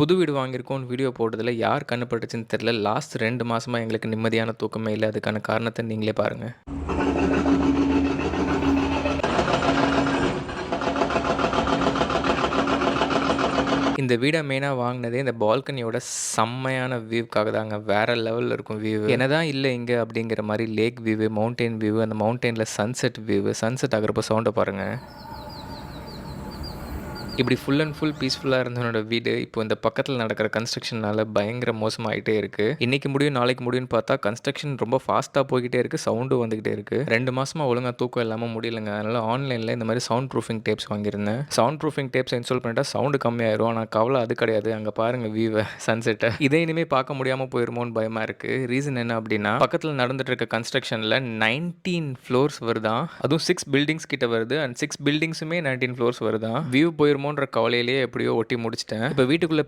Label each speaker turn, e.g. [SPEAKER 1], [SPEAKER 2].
[SPEAKER 1] புது வீடு வாங்கியிருக்கோம்னு வீடியோ போட்டதில யார் கண்ணு பட்டுச்சுன்னு தெரியல. லாஸ்ட் 2 மாசமா எங்களுக்கு நிம்மதியான தூக்கமே இல்ல. அதுக்கான காரணத்த நீங்களே பாருங்க. இந்த வீட மெயினா வாங்குனதே இந்த பால்கனியோட செம்மையான வியூக்காக தாங்க. வேற லெவல்ல இருக்கும் வியூ. என்னதான் இல்ல இங்க அப்படிங்கிற மாரி லேக் வியூ, மவுண்டன் வியூ, அந்த மவுண்டன்ல சன்செட் வியூ, சன்செட் ஆகுறப்போ சவுண்ட பாருங்க. இப்படி ஃபுல் அண்ட் ஃபுல் பீஸ்ஃபுல்லா இருந்த என்னோட வீடு, இப்போ இந்த பக்கத்தில நடக்கிற கன்ஸ்ட்ரக்ஷனால பயங்கர மோசமாயிட்டே இருக்கு. இன்னைக்கு முடியும், நாளைக்கு முடியும்னு பார்த்தா கன்ஸ்ட்ரக்ஷன் ரொம்ப ஃபாஸ்ட்டா போய்க்கிட்டே இருக்கு. சவுண்டும் வந்துகிட்டே இருக்கு. 2 மாசமா ஒழுங்கா தூக்கம் இல்லாம முடியலங்க. அதனால ஆன்லைன்ல இந்த மாரி சவுண்ட் ப்ரூஃபிங் டேப்ஸ் வாங்கியிருந்தேன். சவுண்ட் ப்ரூஃபிங் டேப்ஸ் இன்ஸ்டால் பண்ணிட்டா சவுண்ட் கம்மியாயிரும். ஆனா கவல அது கிடையாது. அங்க பாருங்க வியூவ, சன்செட்ட. இதை இனிமே பார்க்க முடியாம போயிருமோன்னு பயமா இருக்கு. ரீசன் என்ன அப்படின்னா, பக்கத்தில நடந்துட்டு இருக்க கன்ஸ்ட்ரக்ஷன்ல 19 ஃப்ளோர்ஸ் வருதாம். அதுவும் 6 பில்டிங்ஸ் கிட்ட வருது. அண்ட் 6 பில்டிங்ஸுமே 19 ஃப்ளோர்ஸ் வருதாம். வியூ போயிருமோன்ற கவலையிலேயே எப்படியோ ஒட்டி முடிச்சுட்டேன். இப்ப வீட்டுக்குள்ள